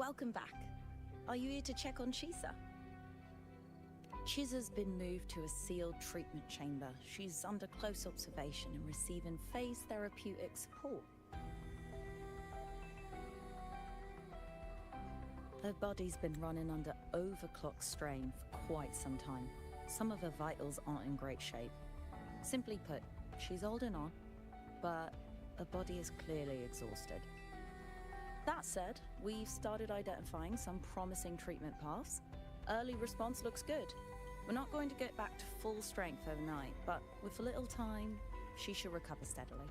welcome back. Are you here to check on Chisa? Chisa's been moved to a sealed treatment chamber. She's under close observation and receiving phase therapeutic support. Her body's been running under overclock strain for quite some time. Some of her vitals aren't in great shape. Simply put, she's holding on, but her body is clearly exhausted. That said, we've started identifying some promising treatment paths. Early response looks good. We're not going to get back to full strength overnight, but with a little time, she should recover steadily.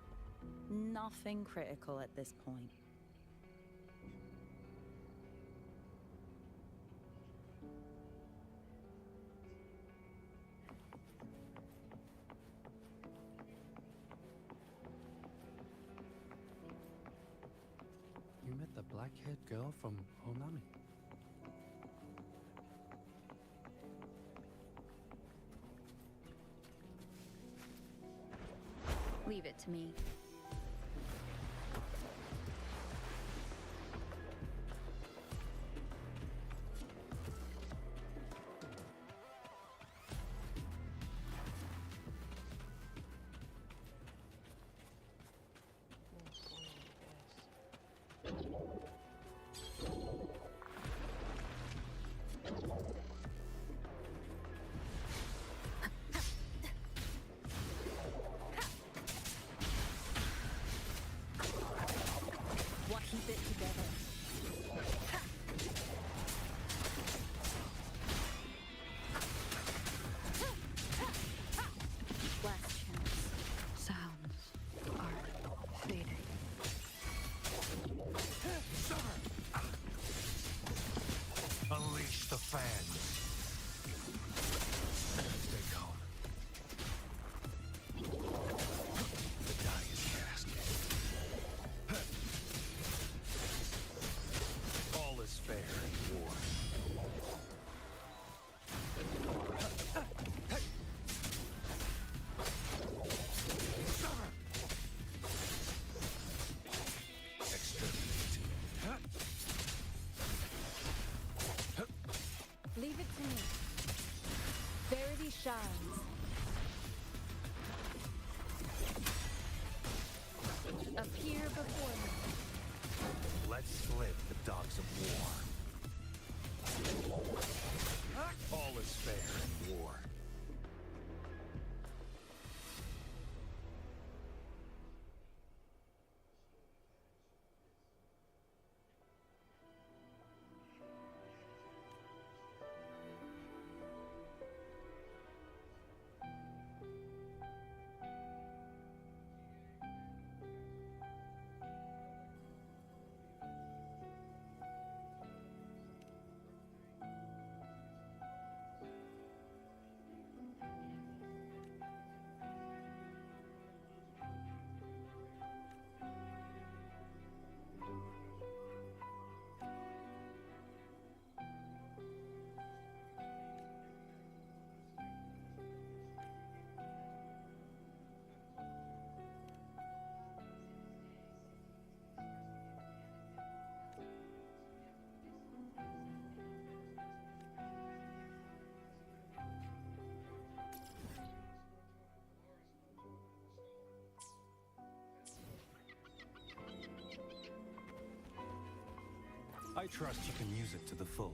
Nothing critical at this point. You met the black-haired girl from Honami? Leave it to me. Keep it together. Last chance. Sounds are fading. Unleash the fans. Stay calm. The die is cast. All is fair in war. Exterminate. Leave it to me. Verity shines. Appear before me. Let's split the dogs of war. All is fair in war. I trust you can use it to the full.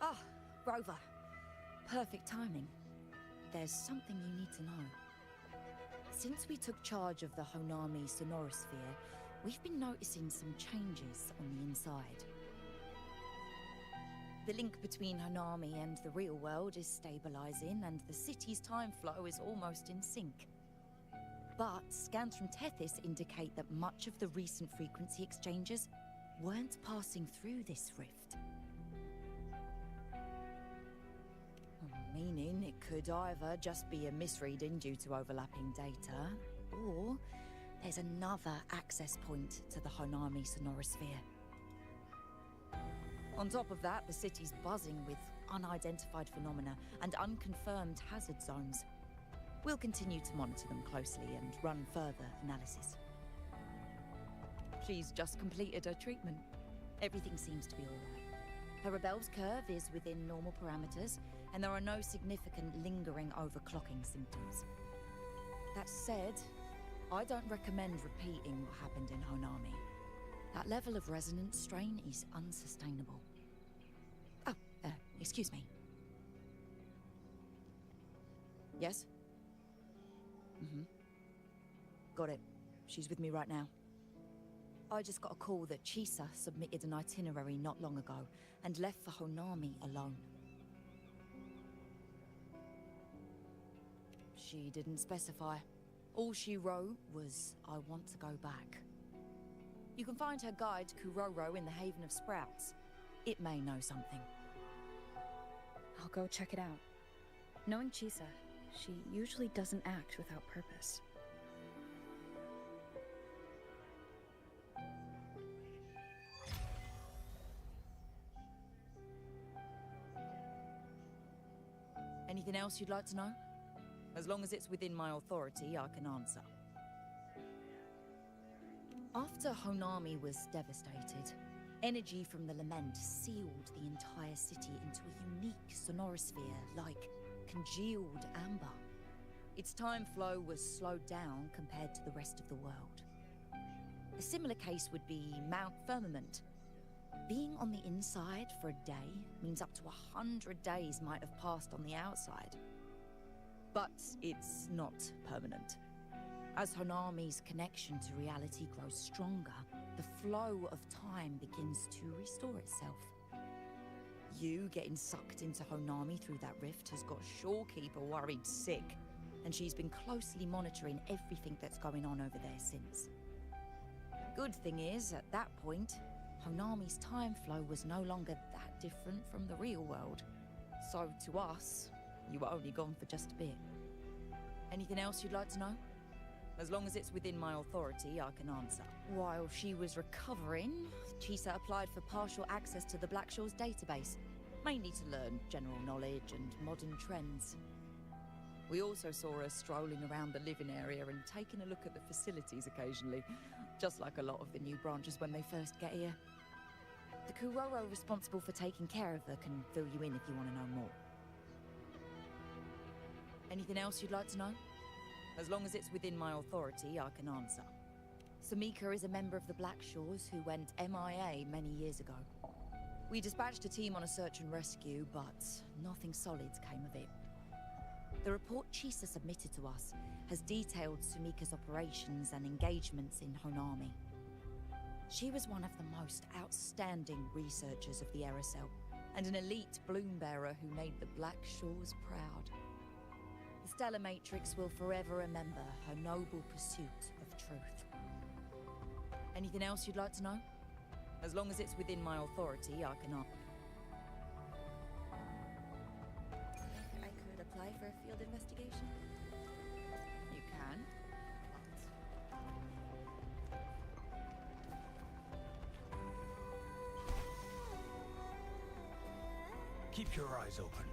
Ah, Rover. Perfect timing. There's something you need to know. Since we took charge of the Honami Sonorosphere, we've been noticing some changes on the inside. The link between Honami and the real world is stabilizing, and the city's time flow is almost in sync. But scans from Tethys indicate that much of the recent frequency exchanges weren't passing through this rift. Meaning it could either just be a misreading due to overlapping data, or there's another access point to the Honami sonorosphere. On top of that, the city's buzzing with unidentified phenomena and unconfirmed hazard zones. We'll continue to monitor them closely and run further analysis. She's just completed her treatment. Everything seems to be all right. Her Rebel's curve is within normal parameters, and there are no significant lingering overclocking symptoms. That said, I don't recommend repeating what happened in Honami. That level of resonance strain is unsustainable. Oh, excuse me. Yes? Mm-hmm. Got it. She's with me right now. I just got a call that Chisa submitted an itinerary not long ago and left for Honami alone. She didn't specify. All she wrote was, "I want to go back." You can find her guide, Kuroro, in the Haven of Sprouts. It may know something. I'll go check it out. Knowing Chisa, she usually doesn't act without purpose. Anything else you'd like to know? As long as it's within my authority, I can answer. After Honami was devastated, energy from the lament sealed the entire city into a unique sonorosphere like congealed amber. Its time flow was slowed down compared to the rest of the world. A similar case would be Mount Firmament. Being on the inside for a day means up to 100 days might have passed on the outside. But it's not permanent. As Honami's connection to reality grows stronger, the flow of time begins to restore itself. You getting sucked into Honami through that rift has got Shorekeeper worried sick, and she's been closely monitoring everything that's going on over there since. Good thing is, at that point, Honami's time flow was no longer that different from the real world. So to us, you were only gone for just a bit. Anything else you'd like to know? As long as it's within my authority, I can answer. While she was recovering, Chisa applied for partial access to the Black Shores database, mainly to learn general knowledge and modern trends. We also saw her strolling around the living area and taking a look at the facilities occasionally, just like a lot of the new branches when they first get here. The Kuroro responsible for taking care of her can fill you in if you want to know more. Anything else you'd like to know? As long as it's within my authority, I can answer. Samika is a member of the Black Shores who went MIA many years ago. We dispatched a team on a search and rescue, but nothing solid came of it. The report Chisa submitted to us has detailed Sumika's operations and engagements in Honami. She was one of the most outstanding researchers of the Aerosol, and an elite bloom bearer who made the Black Shores proud. The Stellar Matrix will forever remember her noble pursuit of truth. Anything else you'd like to know? As long as it's within my authority, I can ask. I could apply for a field investigation. You can. Keep your eyes open.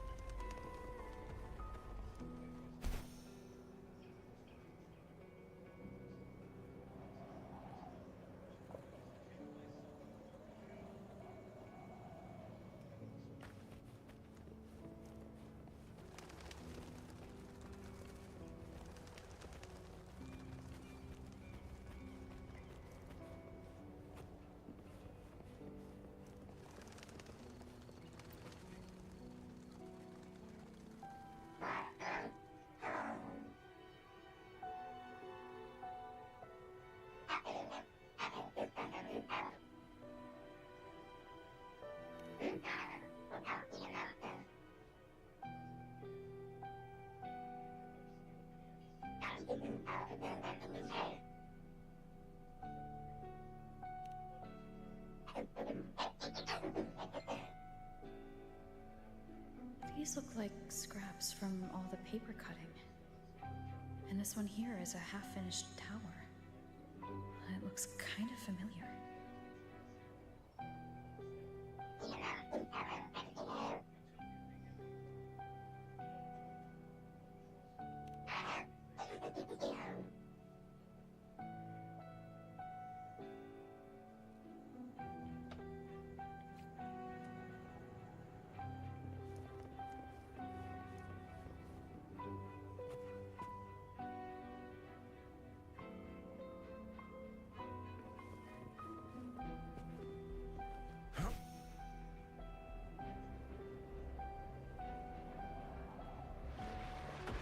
These look like scraps from all the paper cutting. And this one here is a half-finished tower. It looks kind of familiar.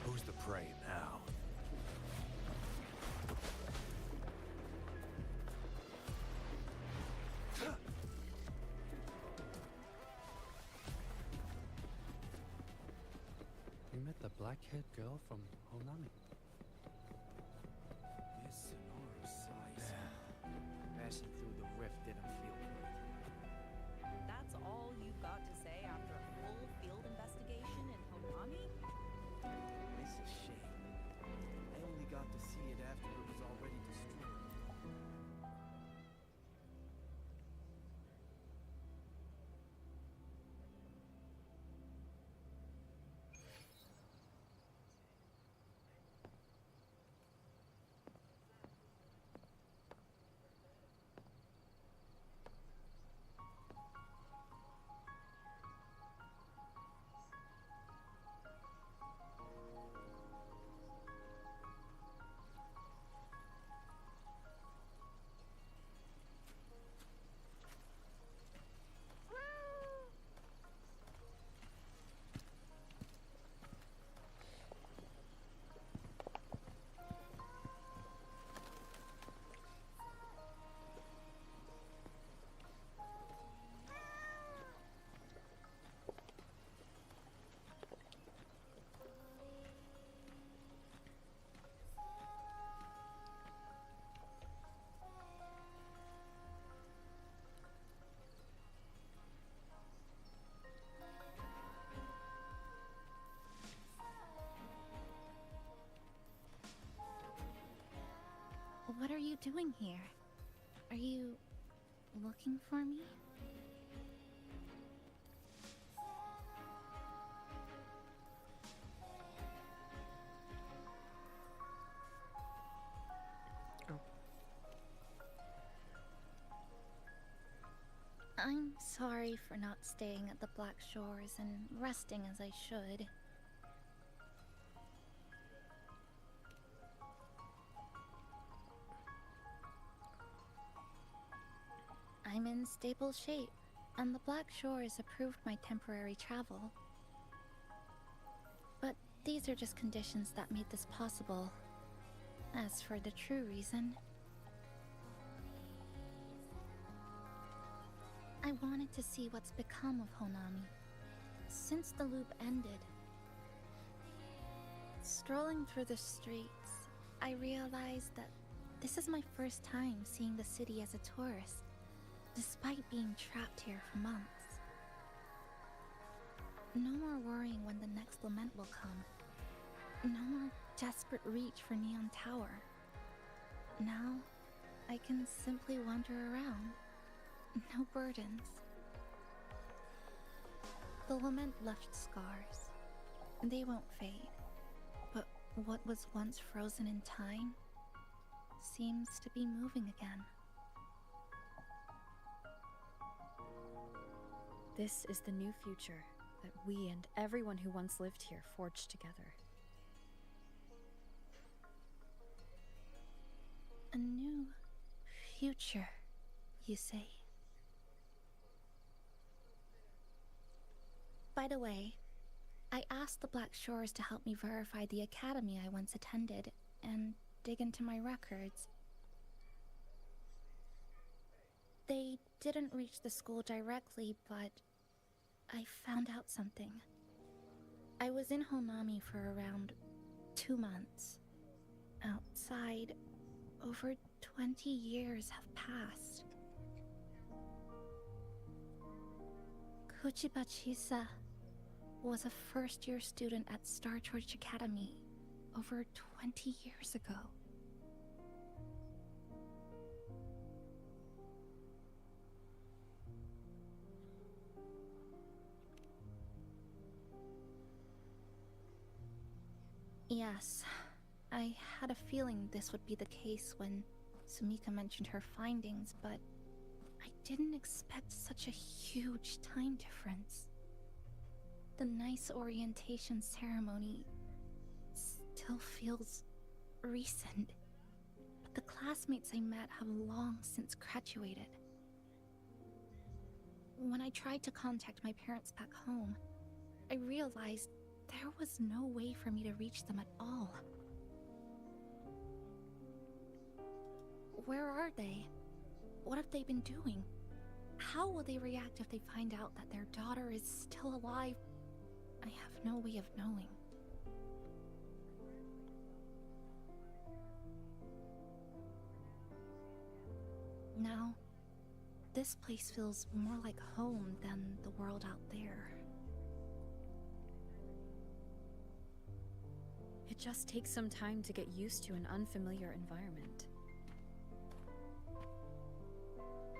Who's the prey now? You met the black-haired girl from Honami. This sonora size. Passing through the rift didn't feel good. That's all you've got to say after a full field investigation in Honami? It's a shame. I only got to see it after it was already destroyed. What are you doing here? Are you looking for me? I'm sorry for not staying at the Black Shores and resting as I should. I'm in stable shape, and the Black Shores approved my temporary travel. But these are just conditions that made this possible. As for the true reason, I wanted to see what's become of Honami since the loop ended. Strolling through the streets, I realized that this is my first time seeing the city as a tourist, despite being trapped here for months. No more worrying when the next lament will come. No more desperate reach for Neon Tower. Now, I can simply wander around. No burdens. The lament left scars. They won't fade. But what was once frozen in time seems to be moving again. This is the new future that we and everyone who once lived here forged together. A new future, you say? By the way, I asked the Black Shores to help me verify the academy I once attended and dig into my records. They didn't reach the school directly, but I found out something. I was in Honami for around 2 months. Outside, over 20 years have passed. Chisa was a first-year student at Starlight Academy over 20 years ago. Yes, I had a feeling this would be the case when Sumika mentioned her findings, but I didn't expect such a huge time difference. The nice orientation ceremony still feels recent, but the classmates I met have long since graduated. When I tried to contact my parents back home, I realized there was no way for me to reach them at all. Where are they? What have they been doing? How will they react if they find out that their daughter is still alive? I have no way of knowing. Now, this place feels more like home than the world out there. It just takes some time to get used to an unfamiliar environment.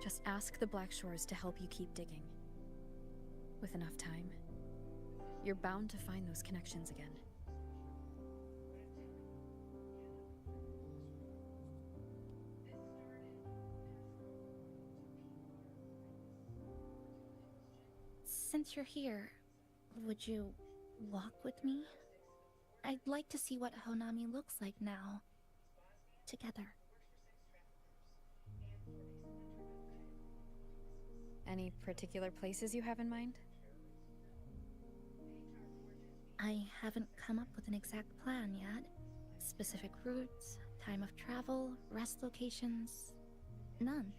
Just ask the Black Shores to help you keep digging. With enough time, you're bound to find those connections again. Since you're here, would you walk with me? I'd like to see what Honami looks like now. Together. Any particular places you have in mind? I haven't come up with an exact plan yet. Specific routes, time of travel, rest locations, none.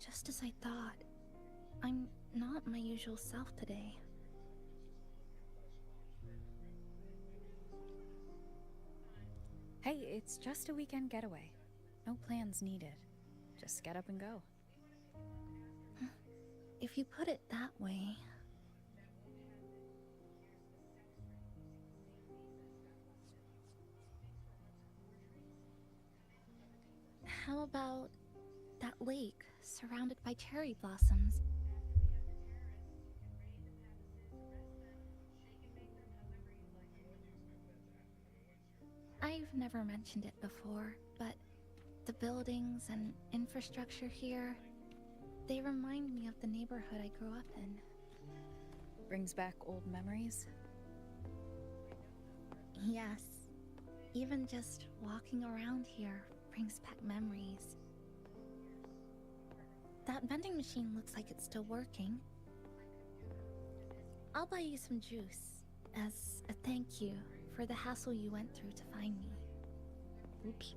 Just as I thought, I'm not my usual self today. Hey, it's just a weekend getaway. No plans needed. Just get up and go. If you put it that way... How about that lake surrounded by cherry blossoms? I've never mentioned it before, but the buildings and infrastructure here, they remind me of the neighborhood I grew up in. Brings back old memories? Yes. Even just walking around here brings back memories. That vending machine looks like it's still working. I'll buy you some juice as a thank you for the hassle you went through to find me. Oops.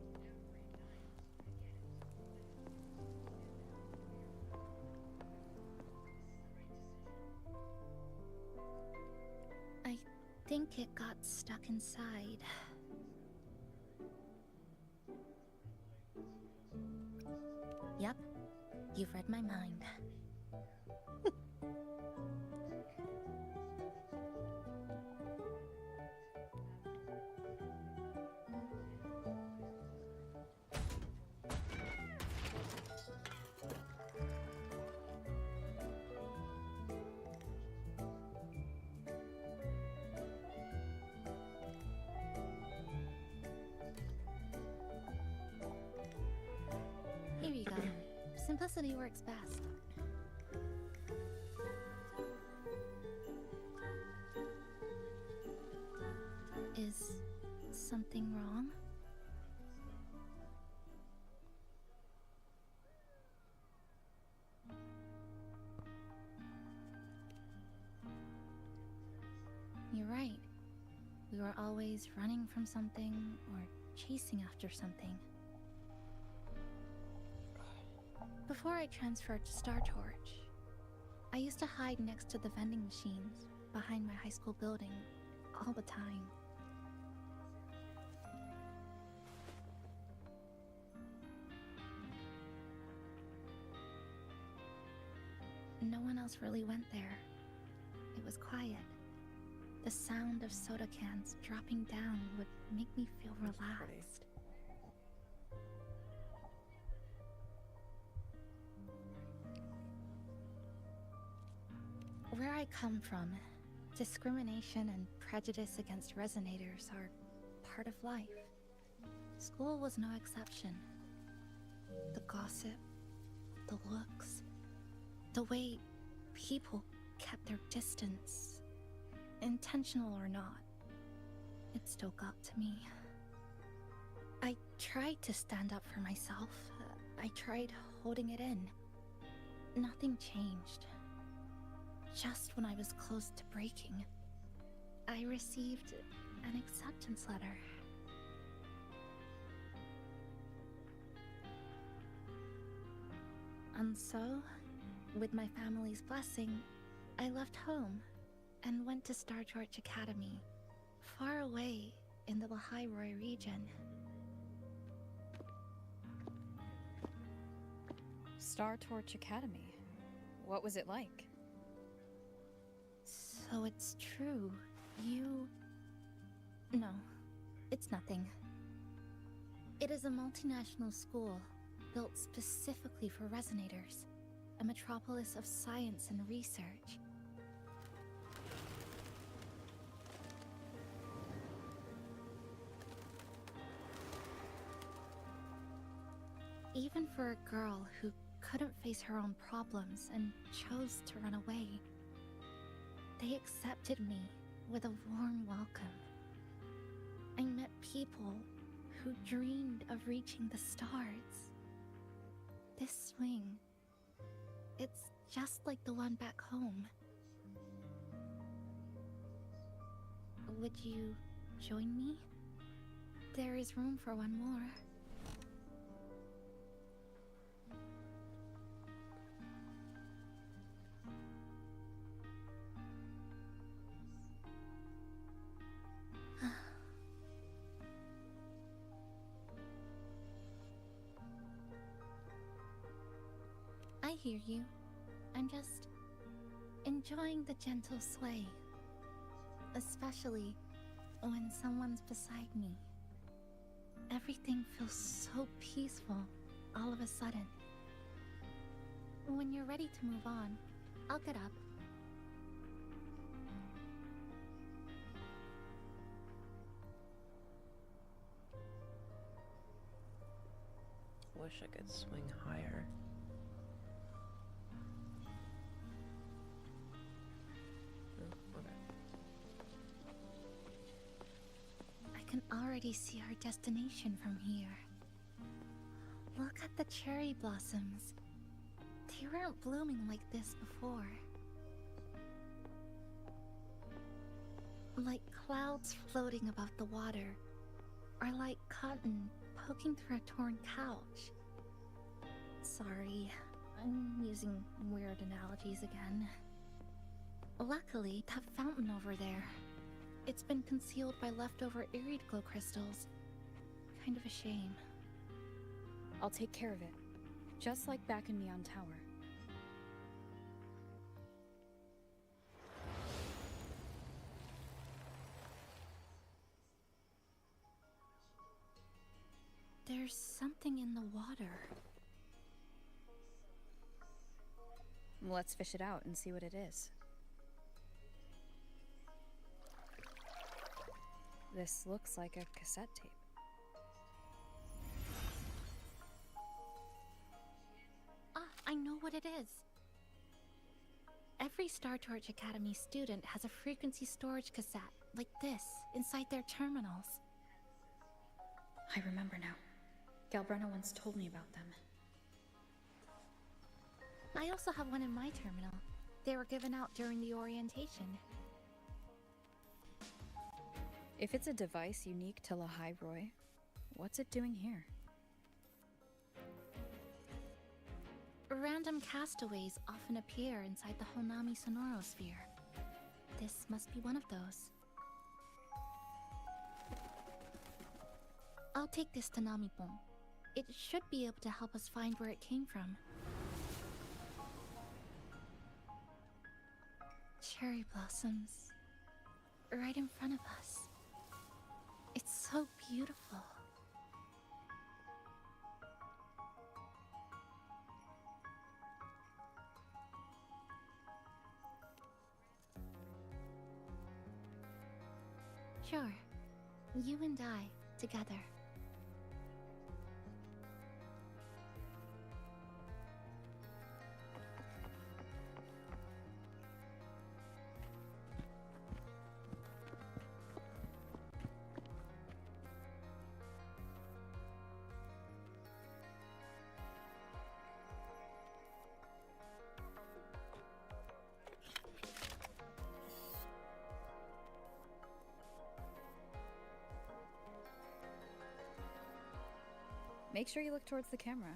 I think it got stuck inside. Yep, you've read my mind. Here you go. Simplicity works best. Is something wrong? You're right. We were always running from something or chasing after something. Before I transferred to Startorch, I used to hide next to the vending machines behind my high school building all the time. no one else really went there. It was quiet. The sound of soda cans dropping down would make me feel relaxed. Where I come from, discrimination and prejudice against resonators are part of life. School was no exception. The gossip, the looks, the way people kept their distance, intentional or not, it still got to me. I tried to stand up for myself. I tried holding it in. Nothing changed. Just when I was close to breaking, I received an acceptance letter. And so, with my family's blessing, I left home and went to Startorch Academy, far away in the Lahairoi region. Startorch Academy. What was it like? So it's true. You... No, it's nothing. It is a multinational school built specifically for resonators, a metropolis of science and research. Even for a girl who couldn't face her own problems and chose to run away, they accepted me with a warm welcome. I met people who dreamed of reaching the stars. This swing, it's just like the one back home. Would you join me? There is room for one more. I hear you. I'm just enjoying the gentle sway. Especially when someone's beside me. Everything feels so peaceful all of a sudden. When you're ready to move on, I'll get up. Wish I could swing higher. I can already see our destination from here. Look at the cherry blossoms. They weren't blooming like this before. Like clouds floating above the water, or like cotton poking through a torn couch. Sorry, I'm using weird analogies again. Luckily, that fountain over there, it's been concealed by leftover irid glow crystals. Kind of a shame. I'll take care of it. Just like back in Neon Tower. There's something in the water. Let's fish it out and see what it is. This looks like a cassette tape. Ah, I know what it is. Every Startorch Academy student has a frequency storage cassette, like this, inside their terminals. I remember now. Galbrena once told me about them. I also have one in my terminal. They were given out during the orientation. If it's a device unique to Lahairoi, what's it doing here? Random castaways often appear inside the Honami sonorosphere. This must be one of those. I'll take this to Namipon. It should be able to help us find where it came from. cherry blossoms right in front of us. It's so beautiful. Sure, you and I together. Make sure you look towards the camera.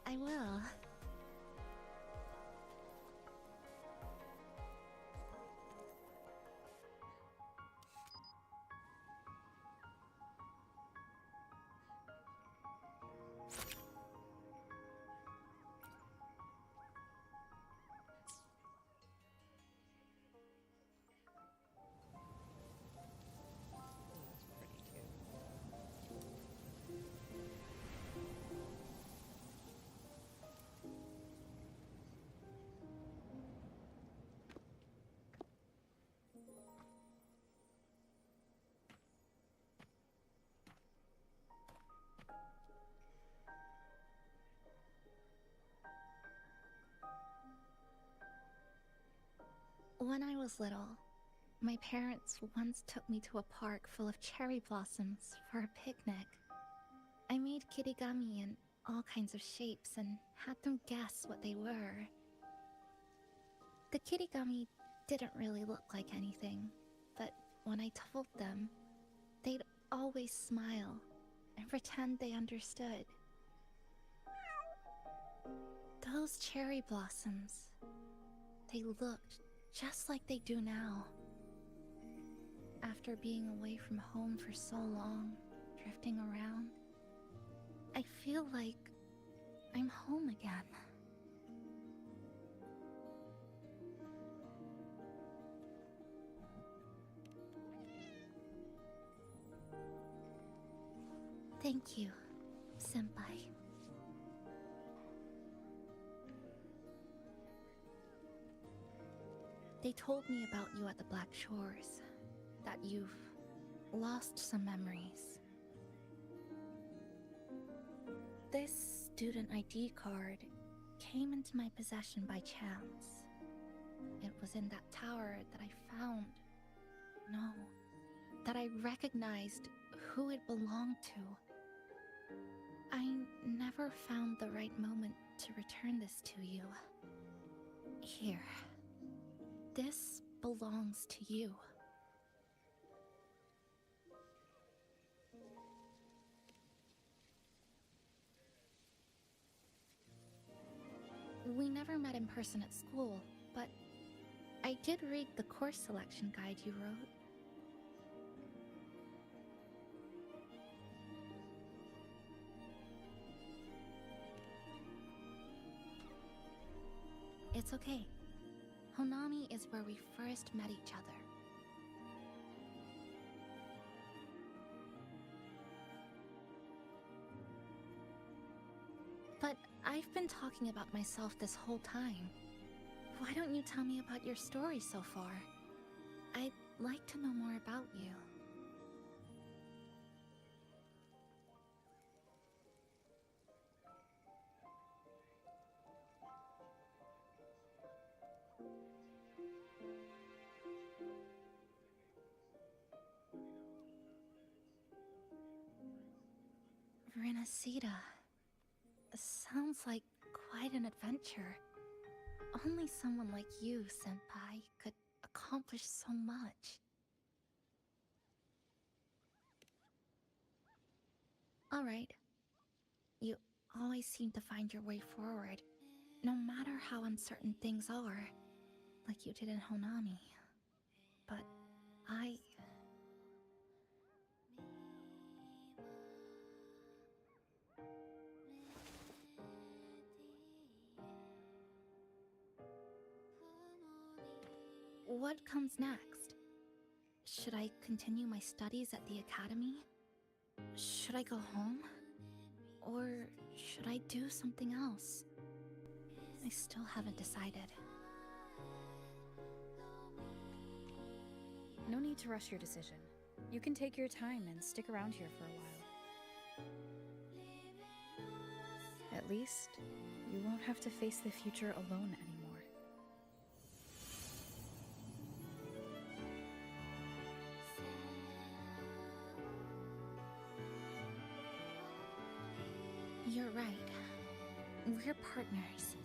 I will. That's pretty cute. When I was little, my parents once took me to a park full of cherry blossoms for a picnic. I made kirigami in all kinds of shapes and had them guess what they were. The kirigami didn't really look like anything, but when I told them, they'd always smile and pretend they understood. Those cherry blossoms, they looked just like they do now. After being away from home for so long, drifting around, I feel like I'm home again. Thank you, Senpai. They told me about you at the Black Shores, that you've lost some memories. This student ID card came into my possession by chance. It was in that tower that I found. No, that I recognized who it belonged to. I never found the right moment to return this to you. Here. This belongs to you. We never met in person at school, but I did read the course selection guide you wrote. It's okay. Honami is where we first met each other. But I've been talking about myself this whole time. Why don't you tell me about your story so far? I'd like to know more about you. Renacida. Sounds like quite an adventure. Only someone like you, Senpai, could accomplish so much. Alright. You always seem to find your way forward, no matter how uncertain things are, like you did in Honami. But I... What comes next? Should I continue my studies at the academy? Should I go home? Or should I do something else? I still haven't decided. No need to rush your decision. You can take your time and stick around here for a while. At least, you won't have to face the future alone anymore. You're right. We're partners.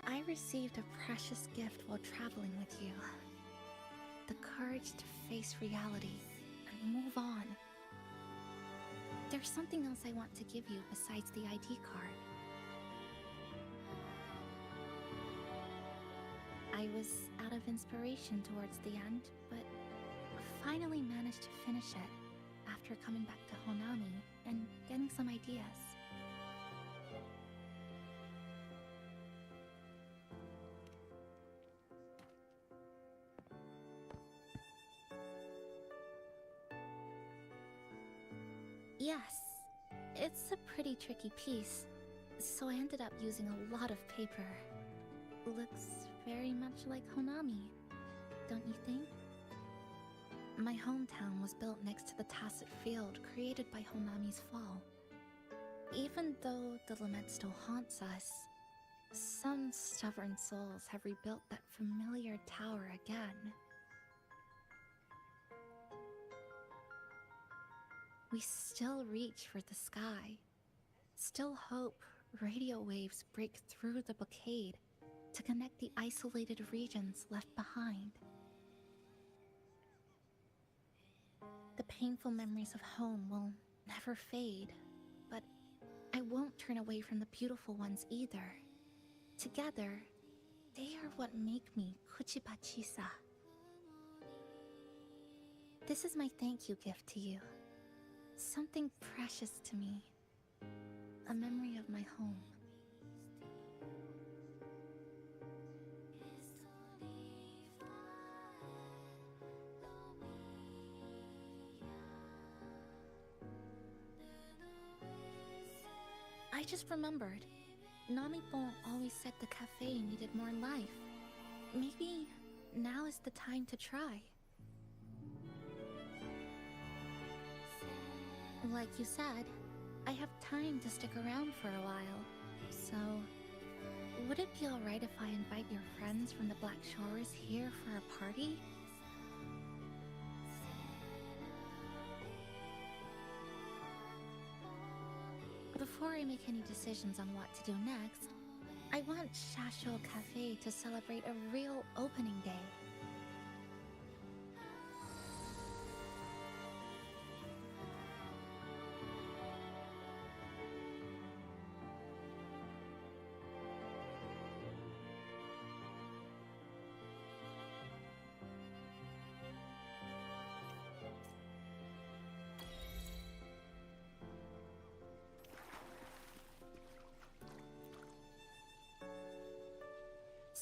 I received a precious gift while traveling with you. The courage to face reality and move on. There's something else I want to give you besides the ID card. I was out of inspiration towards the end, but finally managed to finish it after coming back to Honami and getting some ideas. Yes, it's a pretty tricky piece, so I ended up using a lot of paper. Looks very much like Honami, don't you think? My hometown was built next to the tacit field created by Honami's fall. Even though the lament still haunts us, some stubborn souls have rebuilt that familiar tower again. We still reach for the sky, still hope radio waves break through the blockade to connect the isolated regions left behind. The painful memories of home will never fade, but I won't turn away from the beautiful ones either. Together, they are what make me Chisa. This is my thank you gift to you. Something precious to me. A memory of my home. I just remembered. Namipon always said the cafe needed more life. Maybe now is the time to try. Like you said, I have time to stick around for a while. So, would it be alright if I invite your friends from the Black Shores here for a party? Before I make any decisions on what to do next, I want Shasho Cafe to celebrate a real opening day.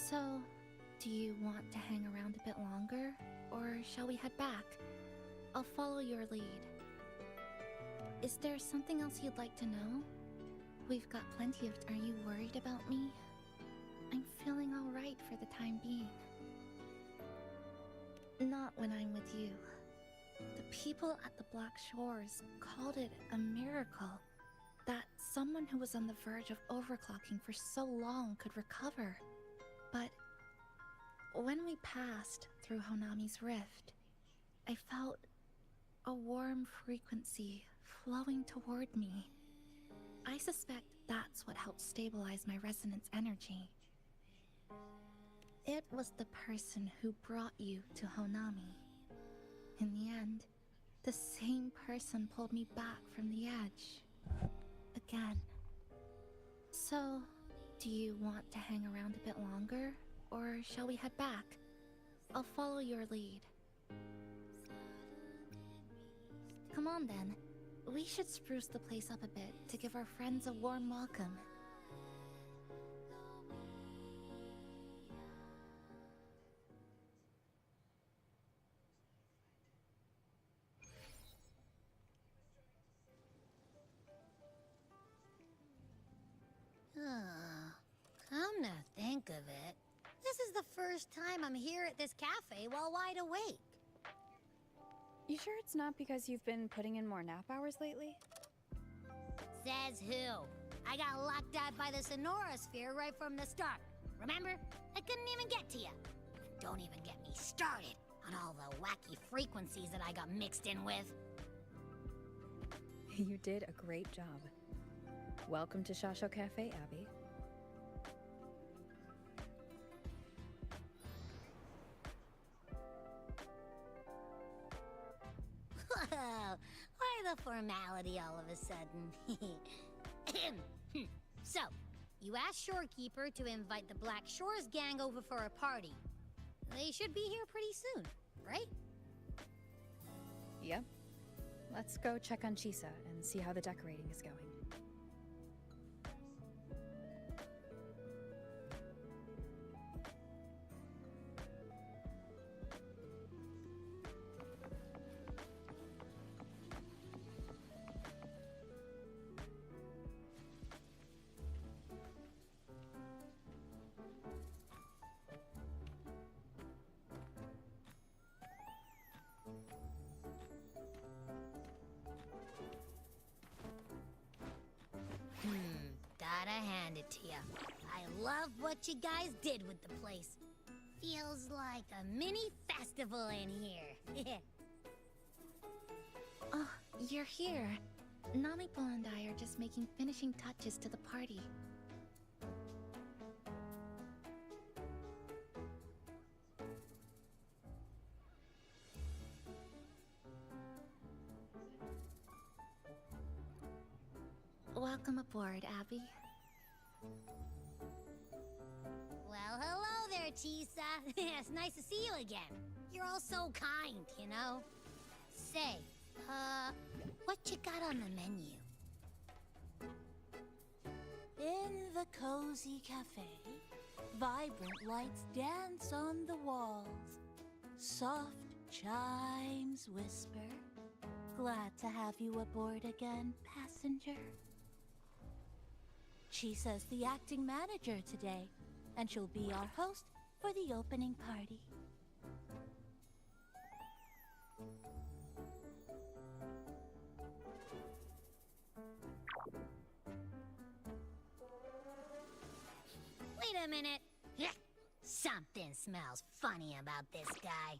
So, do you want to hang around a bit longer, or shall we head back? I'll follow your lead. Is there something else you'd like to know? We've got plenty of... Are you worried about me? I'm feeling alright for the time being. Not when I'm with you. The people at the Black Shores called it a miracle that someone who was on the verge of overclocking for so long could recover. But when we passed through Honami's rift, I felt a warm frequency flowing toward me. I suspect that's what helped stabilize my resonance energy. It was the person who brought you to Honami. In the end, the same person pulled me back from the edge. Again. So, do you want to hang around a bit longer, or shall we head back? I'll follow your lead. Come on then. We should spruce the place up a bit to give our friends a warm welcome. Come to think of it, this is the first time I'm here at this cafe while wide awake. You sure it's not because you've been putting in more nap hours lately? Says who? I got locked out by the Sonorosphere right from the start. Remember? I couldn't even get to you. Don't even get me started on all the wacky frequencies that I got mixed in with. You did a great job. Welcome to Shasho Cafe, Abby. Whoa, why the formality all of a sudden? So, you asked Shorekeeper to invite the Black Shores gang over for a party. They should be here pretty soon, right? Yep. Let's go check on Chisa and see how the decorating is going. Gotta hand it to you. I love what you guys did with the place. Feels like a mini festival in here. Oh, you're here. Namipo and I are just making finishing touches to the party. Welcome aboard, Abby. Well, hello there, Chisa. It's nice to see you again. You're all so kind, you know? Say, what you got on the menu? In the cozy cafe, vibrant lights dance on the walls. Soft chimes whisper. Glad to have you aboard again, passenger. Chisa's the acting manager today, and she'll be our host for the opening party. Wait a minute. Something smells funny about this guy.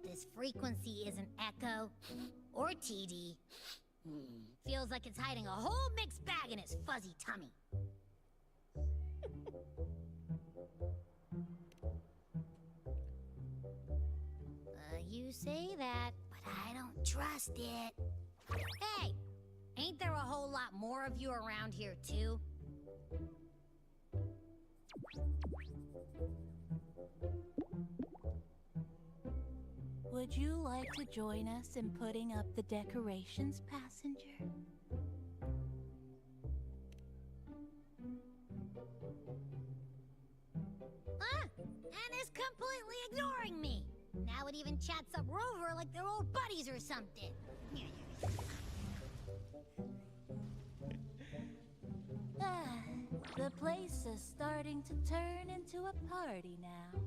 This frequency isn't echo or TD. Feels like it's hiding a whole mixed bag in its fuzzy tummy. You say that, but I don't trust it. Hey, ain't there a whole lot more of you around here too? Would you like to join us in putting up the decorations, passenger? Huh? And is completely ignoring me. Now it even chats up Rover like they're old buddies or something. The place is starting to turn into a party now.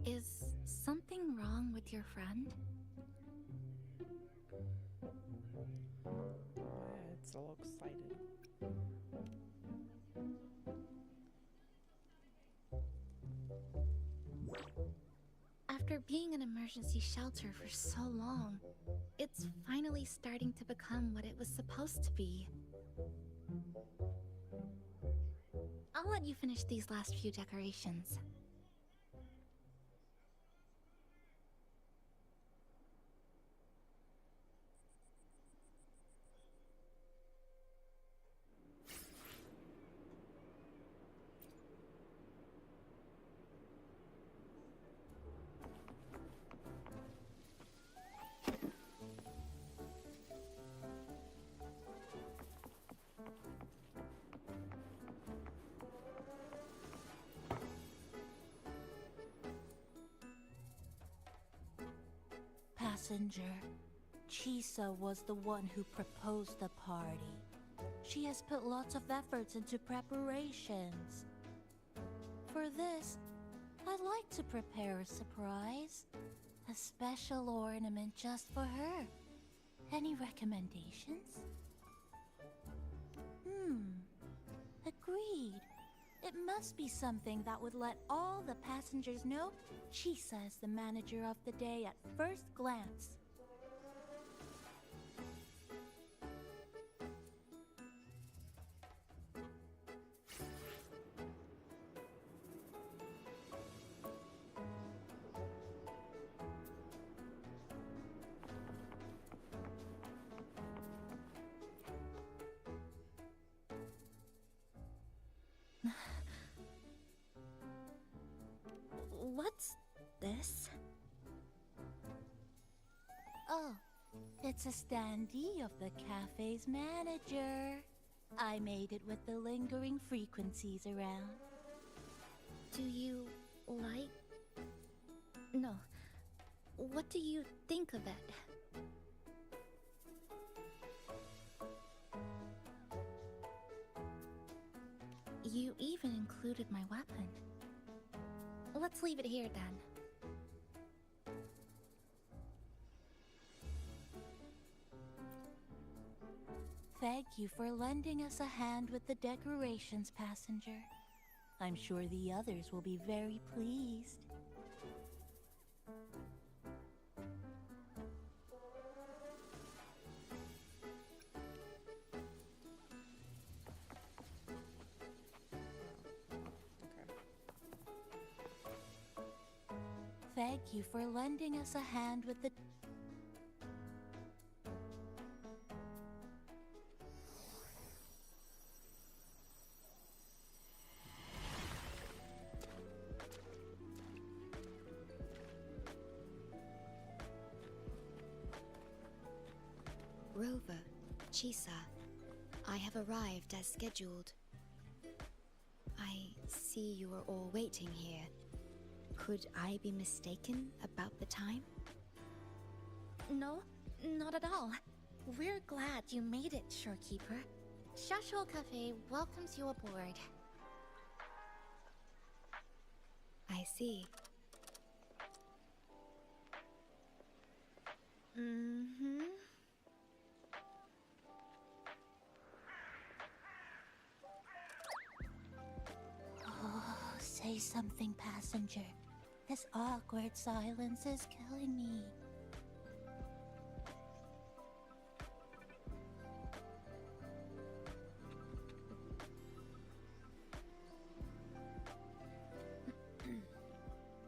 Is something wrong with your friend? It's a little excited. After being an emergency shelter for so long, it's finally starting to become what it was supposed to be. I'll let you finish these last few decorations. passenger. Chisa was the one who proposed the party. She has put lots of efforts into preparations. For this, I'd like to prepare a surprise. A special ornament just for her. Any recommendations? Agreed. It must be something that would let all the passengers know Chisa is the manager of the day at first glance. What's this? Oh, it's a standee of the cafe's manager. I made it with the lingering frequencies around. Do you like... No. What do you think of it? You even included my weapon. Let's leave it here then. Thank you for lending us a hand with the decorations, passenger. I'm sure the others will be very pleased. Thank you for lending us a hand with the... Rover, Chisa, I have arrived as scheduled. I see you are all waiting here. Could I be mistaken about the time? No, not at all. We're glad you made it, Shorekeeper. Shasho Cafe welcomes you aboard. I see. Oh, say something, passenger. This awkward silence is killing me.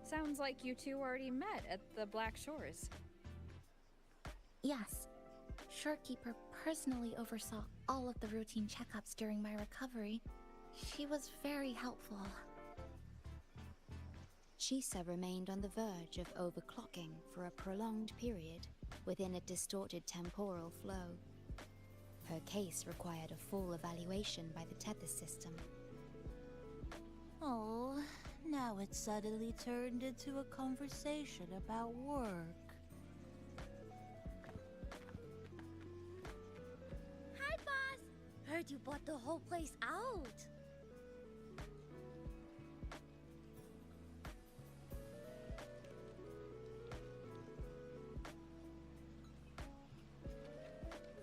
Sounds like you two already met at the Black Shores. Yes. Shorekeeper personally oversaw all of the routine checkups during my recovery. She was very helpful. Chisa remained on the verge of overclocking for a prolonged period within a distorted temporal flow. Her case required a full evaluation by the tether system. Oh, now it's suddenly turned into a conversation about work. Hi, boss! Heard you bought the whole place out.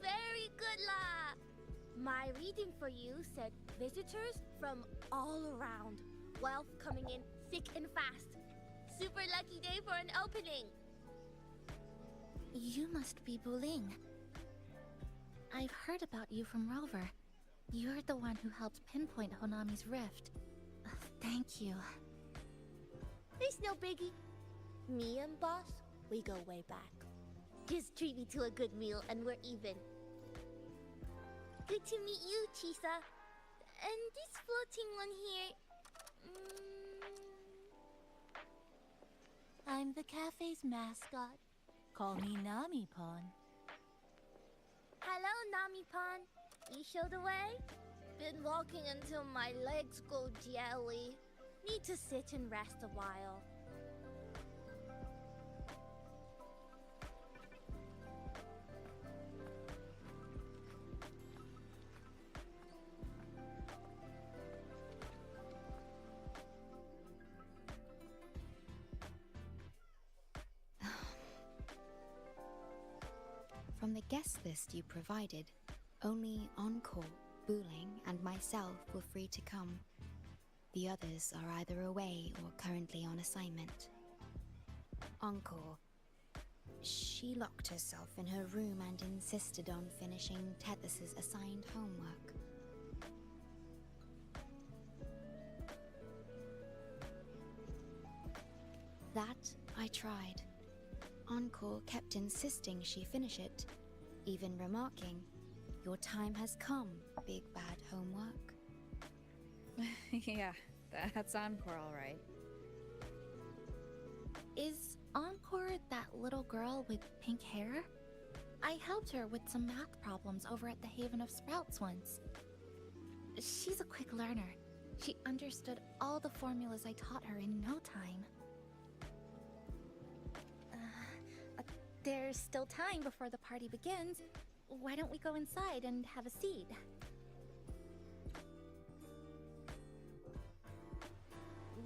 Very good, La! My reading for you said visitors from all around. Wealth coming in thick and fast. Super lucky day for an opening. You must be Buling. I've heard about you from Rover. You're the one who helped pinpoint Honami's rift. Thank you. It's no biggie. Me and boss, we go way back. Just treat me to a good meal and we're even. Good to meet you, Chisa. And this floating one here... I'm the cafe's mascot. Call me Nami-pon. Hello, Nami-pon. You show the way? Been walking until my legs go jelly. Need to sit and rest a while. From the guest list you provided, only Encore, Booling, and myself were free to come. The others are either away or currently on assignment. Encore. She locked herself in her room and insisted on finishing Tethys's assigned homework. That I tried. Encore kept insisting she finish it, even remarking, "Your time has come, big bad homework." Yeah, that's Encore, all right. Is Encore that little girl with pink hair? I helped her with some math problems over at the Haven of Sprouts once. She's a quick learner. She understood all the formulas I taught her in no time. There's still time before the party begins. Why don't we go inside and have a seat?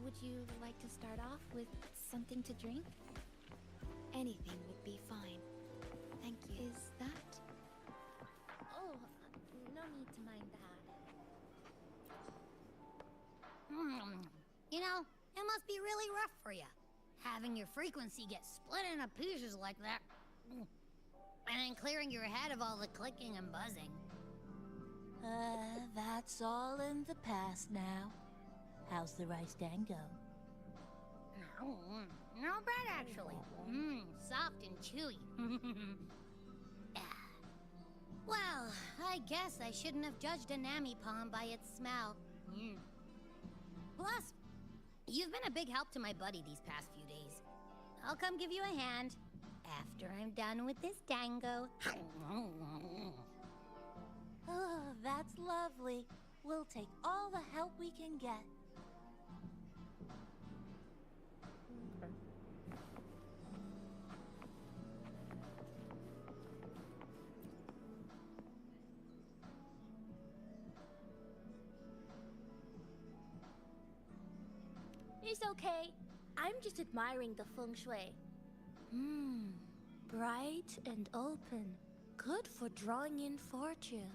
Would you like to start off with something to drink? Anything would be fine. Thank you. Is that? Oh, no need to mind that. You know, it must be really rough for you, having your frequency get split into pieces like that. And then clearing your head of all the clicking and buzzing. That's all in the past now. How's the rice dango? Not bad, actually. Soft and chewy. Yeah. Well, I guess I shouldn't have judged a Nami palm by its smell. Plus, you've been a big help to my buddy these past few days. I'll come give you a hand after I'm done with this dango. Oh, that's lovely. We'll take all the help we can get. It's okay. I'm just admiring the feng shui. Bright and open. Good for drawing in fortune.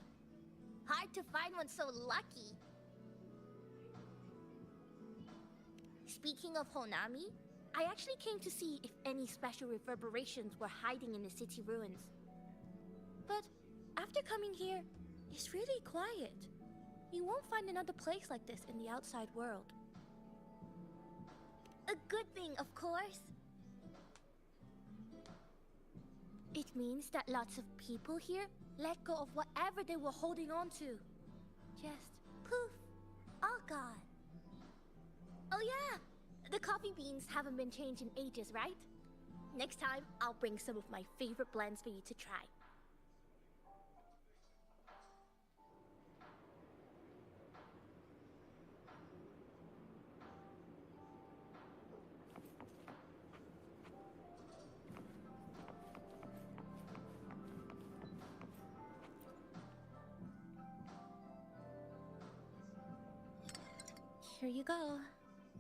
Hard to find one so lucky. Speaking of Honami, I actually came to see if any special reverberations were hiding in the city ruins. But after coming here, it's really quiet. You won't find another place like this in the outside world. A good thing, of course. It means that lots of people here let go of whatever they were holding on to. Just poof, all gone. Oh yeah, the coffee beans haven't been changed in ages, right? Next time, I'll bring some of my favorite blends for you to try. Here you go.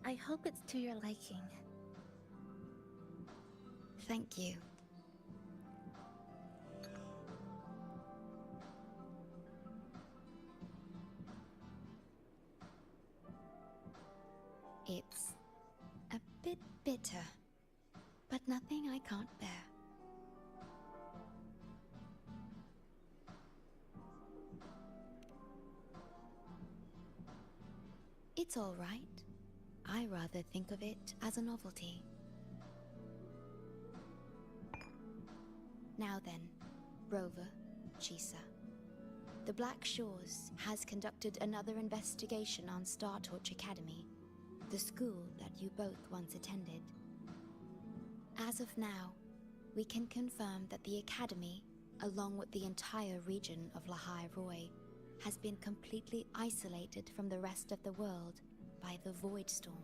I hope it's to your liking. Thank you. It's a bit bitter, but nothing I can't bear. It's all right. I rather think of it as a novelty. Now then, Rover, Chisa. The Black Shores has conducted another investigation on Star Torch Academy, the school that you both once attended. As of now, we can confirm that the Academy, along with the entire region of Lahai Roy, has been completely isolated from the rest of the world by the Void Storm.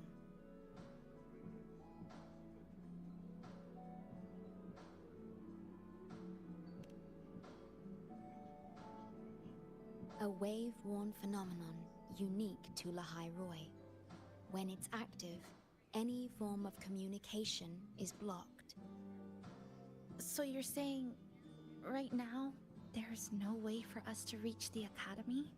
A wave-worn phenomenon unique to Lahai Roy. When it's active, any form of communication is blocked. So you're saying right now, there's no way for us to reach the academy?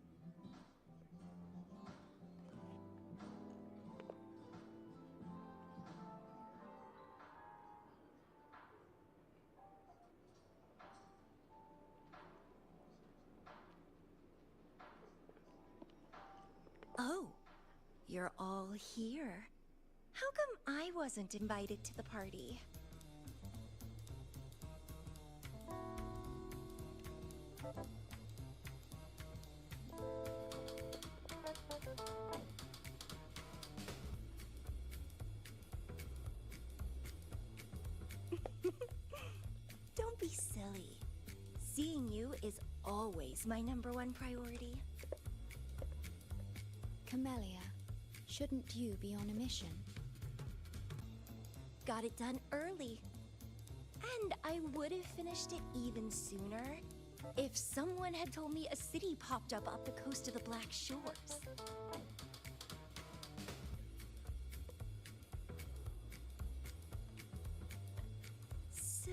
Oh, you're all here. How come I wasn't invited to the party? Don't be silly. Seeing you is always my #1 priority. Camellia, shouldn't you be on a mission? Got it done early. And I would have finished it even sooner if someone had told me a city popped up the coast of the Black Shores. So,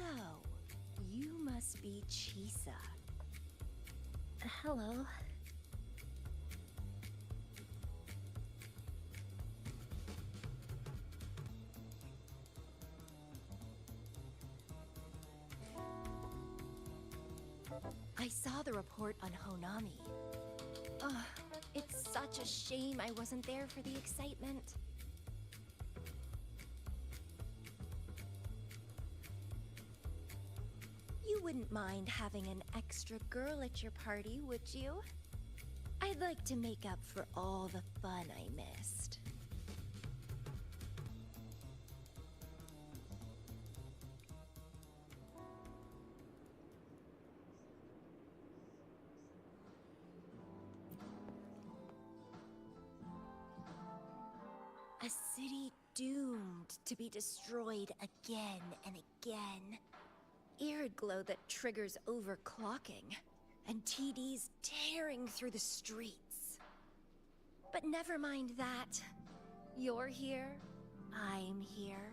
you must be Chisa. Hello. I saw the report on Honami. Ugh, it's such a shame I wasn't there for the excitement. You wouldn't mind having an extra girl at your party, would you? I'd like to make up for all the fun I missed. A city doomed to be destroyed again and again. Eerid glow that triggers overclocking, and TDs tearing through the streets. But never mind that. You're here, I'm here.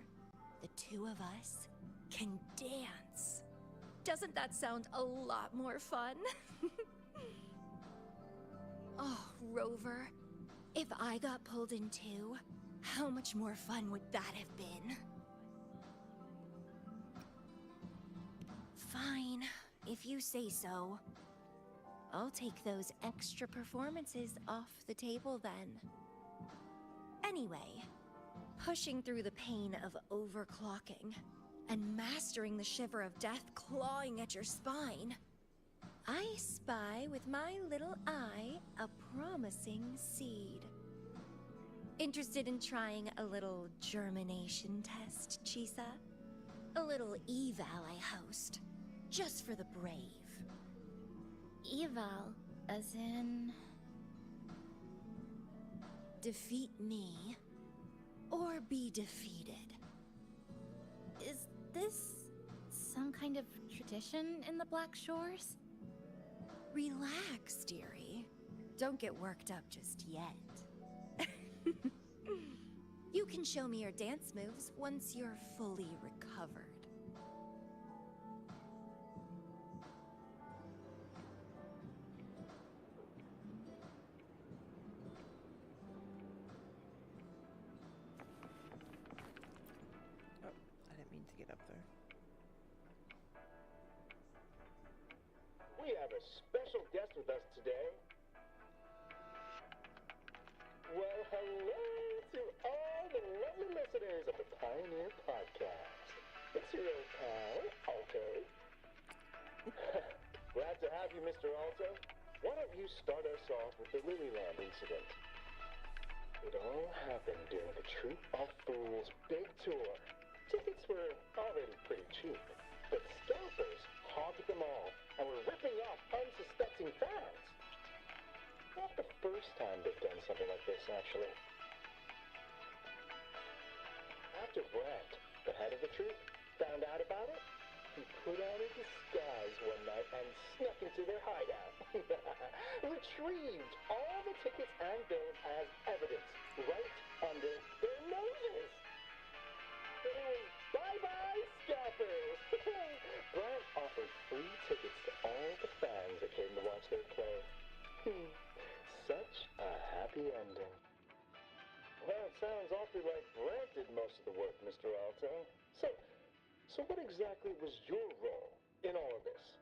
The two of us can dance. Doesn't that sound a lot more fun? Oh, Rover, if I got pulled in too, how much more fun would that have been? Fine, if you say so. I'll take those extra performances off the table then. Anyway, pushing through the pain of overclocking and mastering the shiver of death clawing at your spine, I spy with my little eye a promising seed. Interested in trying a little germination test, Chisa? A little eval I host, just for the brave. Eval, as in... Defeat me, or be defeated. Is this some kind of tradition in the Black Shores? Relax, dearie. Don't get worked up just yet. You can show me your dance moves once you're fully recovered. Oh, I didn't mean to get up there. We have a special guest with us today. Well, hello to all the lovely listeners of the Pioneer Podcast. It's your old pal, Alto. Glad to have you, Mr. Alto. Why don't you start us off with the Lilyland incident? It all happened during the Troop of Fools big tour. Tickets were already pretty cheap, but scalpers hogged them all and were ripping off unsuspecting fans. Not the first time they've done something like this, actually. After Brent, the head of the troop, found out about it, he put on a disguise one night and snuck into their hideout. Retrieved all the tickets and bills as evidence right under their noses. It was bye-bye scalpers. Brent offered free tickets Starlight Brand did most of the work, Mr. Alto. So what exactly was your role in all of this?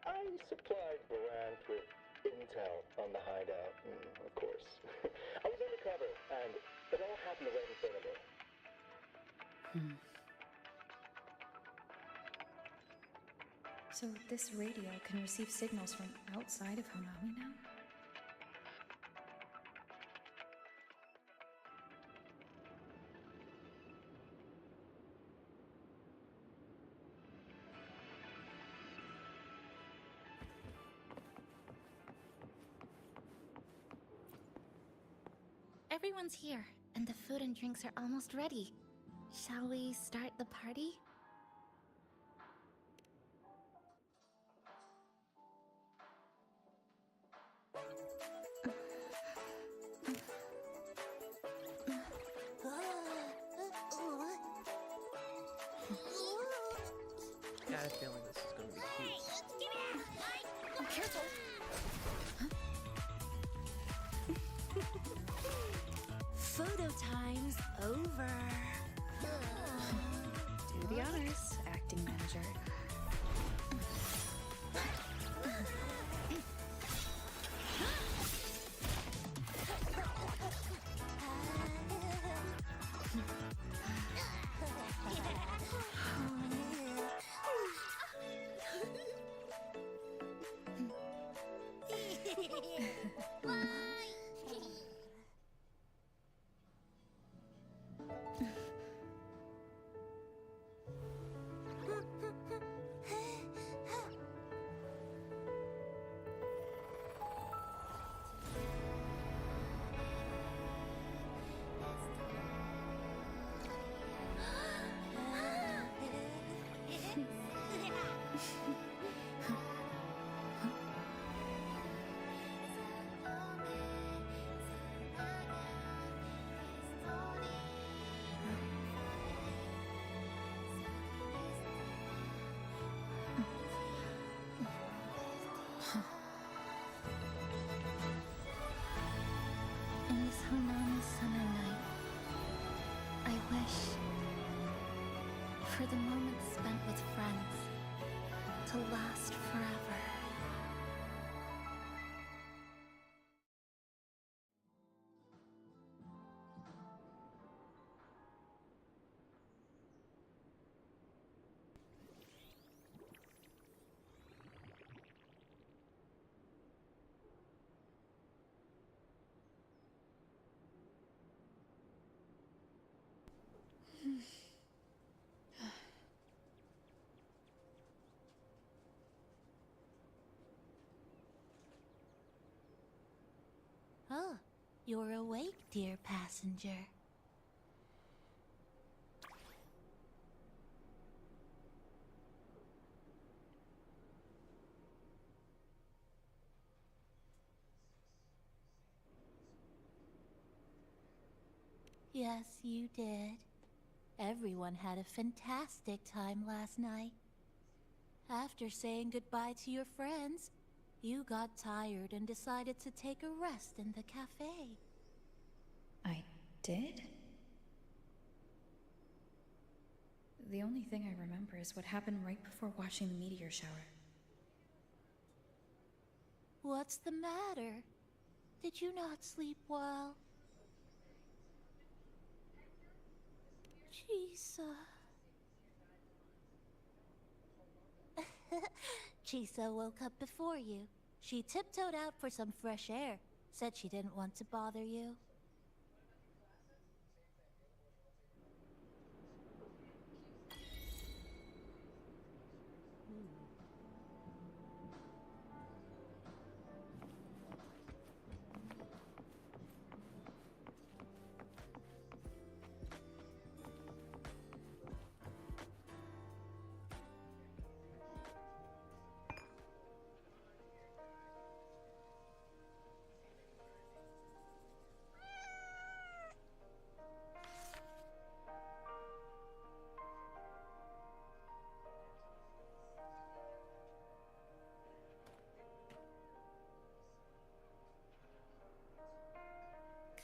I supplied Brand with intel on the hideout, of course. I was undercover, and it all happened right in front of me. So this radio can receive signals from outside of Honami now? Everyone's here, and the food and drinks are almost ready. Shall we start the party? I got a feeling this is gonna be cute. Careful! Photo time's over. Do the honors, acting manager. In this Honami summer night, I wish for the moments spent with friends to last forever. Oh, you're awake, dear passenger. Yes, you did. Everyone had a fantastic time last night. After saying goodbye to your friends, you got tired and decided to take a rest in the cafe. I did? The only thing I remember is what happened right before watching the meteor shower. What's the matter? Did you not sleep well? Chisa. Chisa woke up before you. She tiptoed out for some fresh air. Said she didn't want to bother you.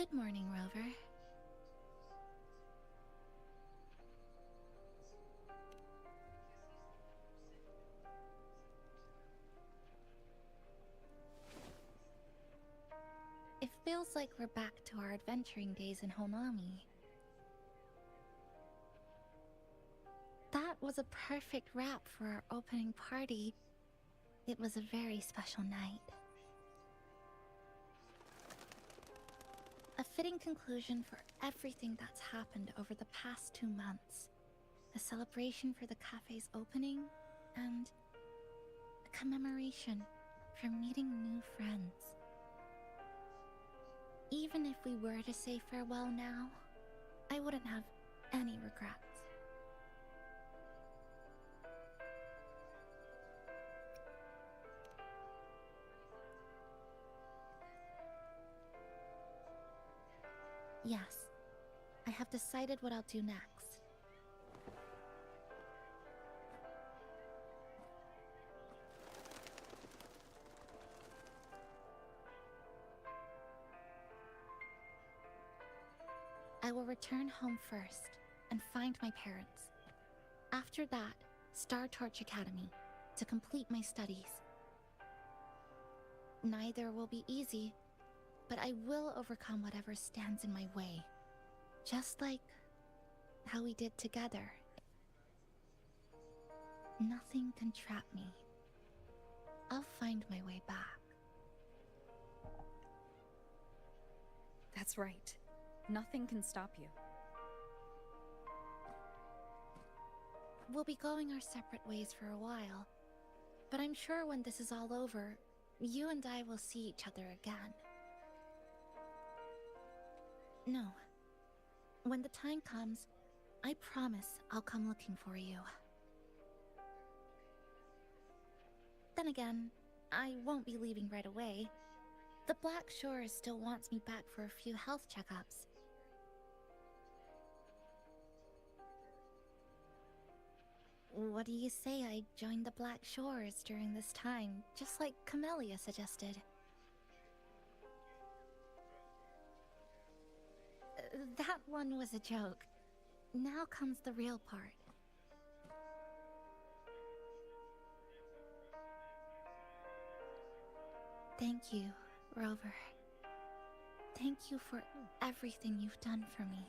Good morning, Rover. It feels like we're back to our adventuring days in Honami. That was a perfect wrap for our opening party. It was a very special night. A fitting conclusion for everything that's happened over the past 2 months. A celebration for the cafe's opening, and a commemoration for meeting new friends. Even if we were to say farewell now, I wouldn't have any regrets. Yes, I have decided what I'll do next. I will return home first and find my parents. After that, Star Torch Academy to complete my studies. Neither will be easy, but I will overcome whatever stands in my way. Just like how we did together. Nothing can trap me. I'll find my way back. That's right. Nothing can stop you. We'll be going our separate ways for a while, but I'm sure when this is all over, you and I will see each other again. No. When the time comes, I promise I'll come looking for you. Then again, I won't be leaving right away. The Black Shores still wants me back for a few health checkups. What do you say I join the Black Shores during this time, just like Camellia suggested? That one was a joke. Now comes the real part. Thank you, Rover. Thank you for everything you've done for me.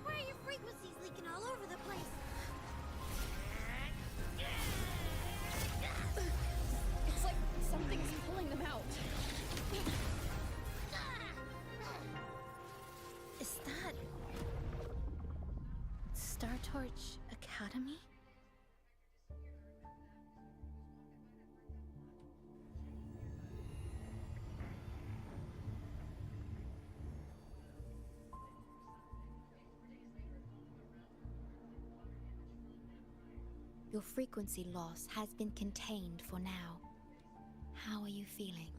Why are your frequencies leaking all over the place? It's like something's pulling them out. Is that... Star Torch Academy? Your frequency loss has been contained for now. How are you feeling?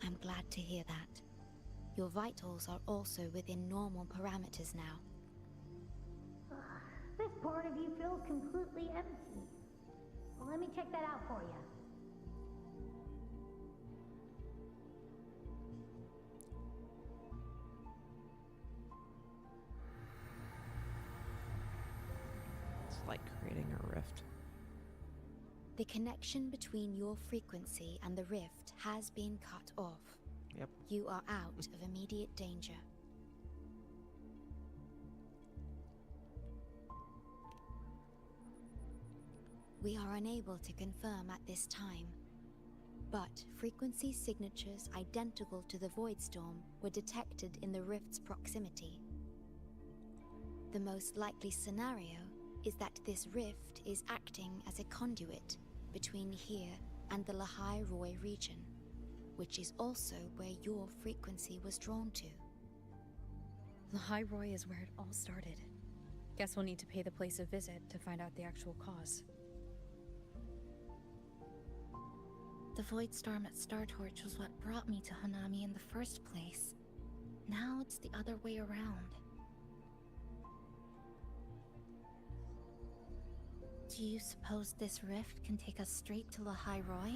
I'm glad to hear that. Your vitals are also within normal parameters now. This part of you feels completely empty. Well, let me check that out for you. It's like creating a rift. The connection between your frequency and the rift has been cut off. Yep. You are out of immediate danger. We are unable to confirm at this time, but frequency signatures identical to the Void Storm were detected in the rift's proximity. The most likely scenario is that this rift is acting as a conduit between here and the Lahai Roy region, which is also where your frequency was drawn to. The High Roy is where it all started. Guess we'll need to pay the place a visit to find out the actual cause. The Void Storm at Star Torch was what brought me to Hanami in the first place. Now it's the other way around. Do you suppose this rift can take us straight to High Roy?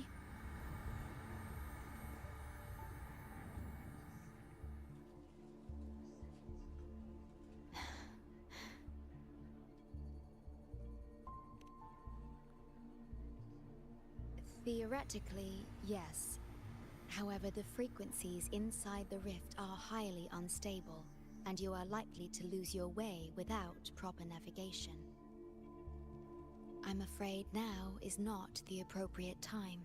Theoretically, yes. However, the frequencies inside the rift are highly unstable, and you are likely to lose your way without proper navigation. I'm afraid now is not the appropriate time.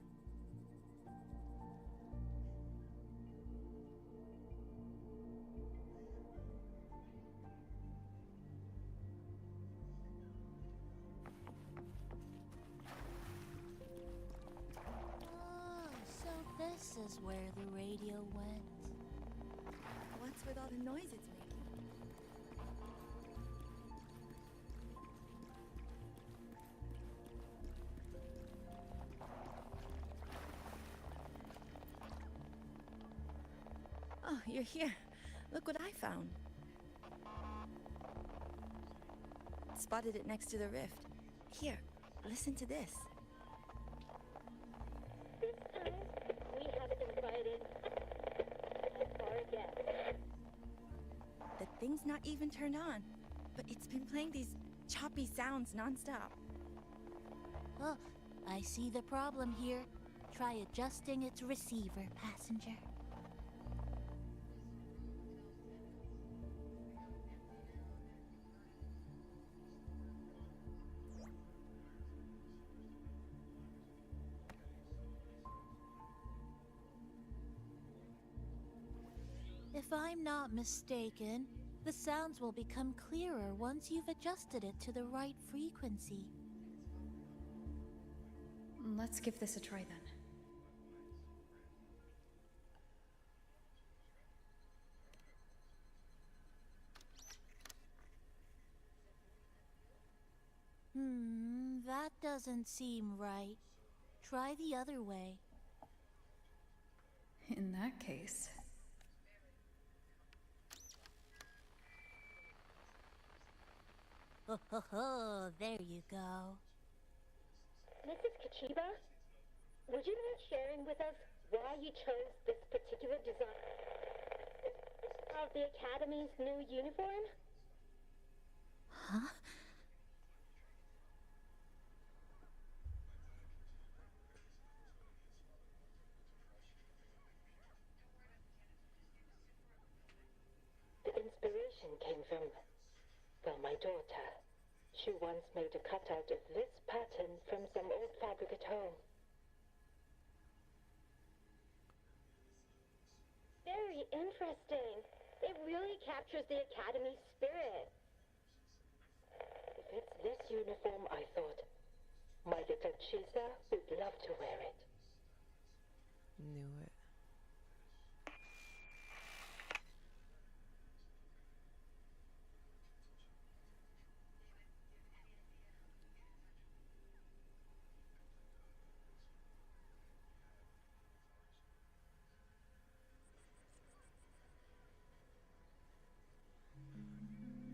So this is where the radio went. What's with all the noise it's making? Oh, you're here. Look what I found. Spotted it next to the rift. Here, listen to this. This time, we have invited our guest. The thing's not even turned on, but it's been playing these choppy sounds nonstop. Oh, I see the problem here. Try adjusting its receiver, passenger. If I'm not mistaken, the sounds will become clearer once you've adjusted it to the right frequency. Let's give this a try then. That doesn't seem right. Try the other way. In that case... Oh, there you go. Mrs. Kachiba, would you mind sharing with us why you chose this particular design of the Academy's new uniform? Huh? The inspiration came from, well, my daughter. She once made a cutout of this pattern from some old fabric at home. Very interesting. It really captures the Academy's spirit. If it's this uniform, I thought, my little Chisa would love to wear it. Knew it.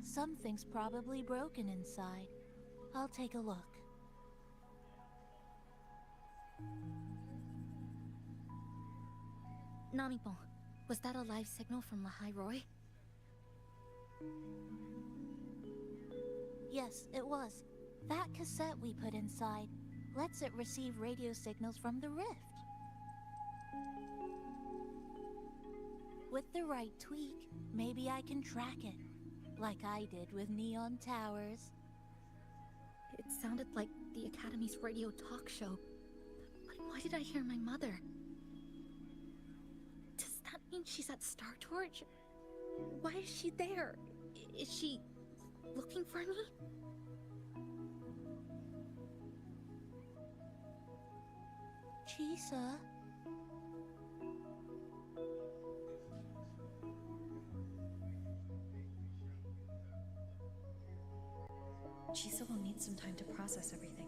Something's probably broken inside. I'll take a look. Namipon, was that a live signal from High Roy? Yes, it was. That cassette we put inside lets it receive radio signals from the rift. With the right tweak, maybe I can track it. Like I did with Neon Towers. It sounded like the Academy's radio talk show. But why did I hear my mother? Does that mean she's at Star Torch? Why is she there? Is she looking for me? Chisa? Chisa will need some time to process everything.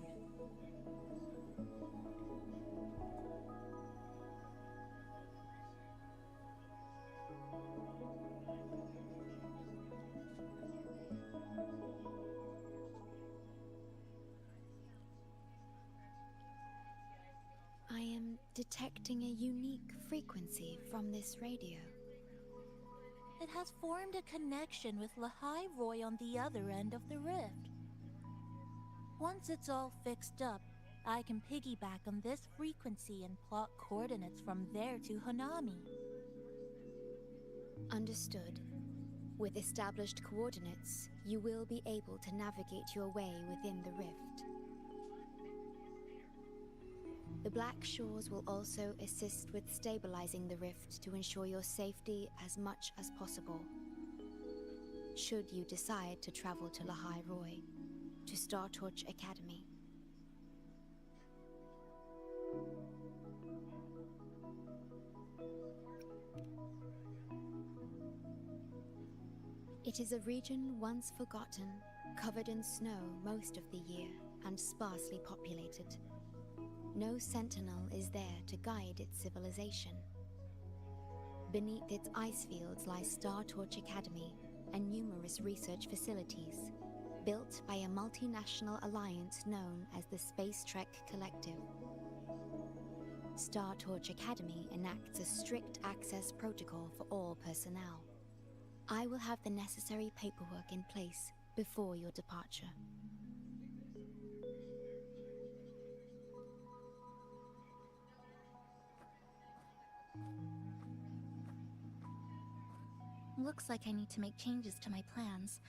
I am detecting a unique frequency from this radio. It has formed a connection with Lahai Roy on the other end of the rift. Once it's all fixed up, I can piggyback on this frequency and plot coordinates from there to Hanami. Understood. With established coordinates, you will be able to navigate your way within the rift. The Black Shores will also assist with stabilizing the rift to ensure your safety as much as possible. Should you decide to travel to Lahai Roy, to Star Torch Academy. It is a region once forgotten, covered in snow most of the year, and sparsely populated. No sentinel is there to guide its civilization. Beneath its ice fields lies Star Torch Academy and numerous research facilities, built by a multinational alliance known as the Space Trek Collective. Star Torch Academy enacts a strict access protocol for all personnel. I will have the necessary paperwork in place before your departure. Looks like I need to make changes to my plans.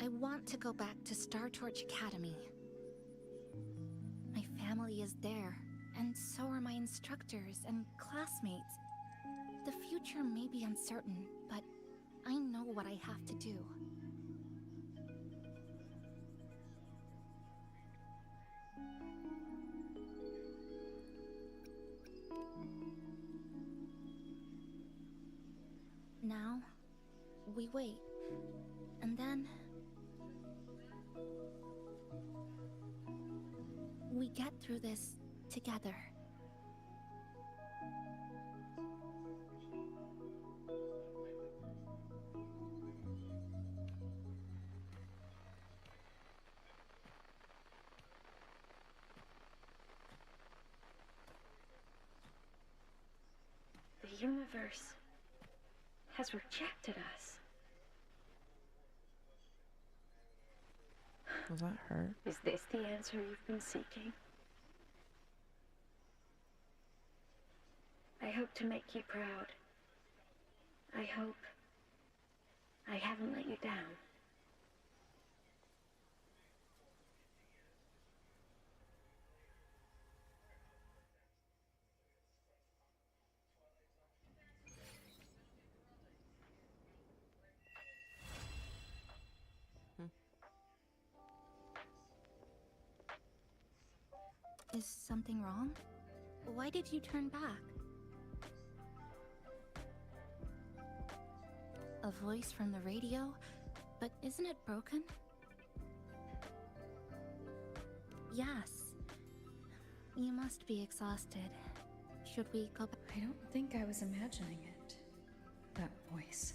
I want to go back to Star Torch Academy. My family is there, and so are my instructors and classmates. The future may be uncertain, but I know what I have to do. Now, we wait, and then we get through this together. The universe has rejected us. Does that hurt? Is this the answer you've been seeking? I hope to make you proud. I hope I haven't let you down. Is something wrong? Why did you turn back? A voice from the radio? But isn't it broken? Yes. You must be exhausted. Should we go back? I don't think I was imagining it. That voice.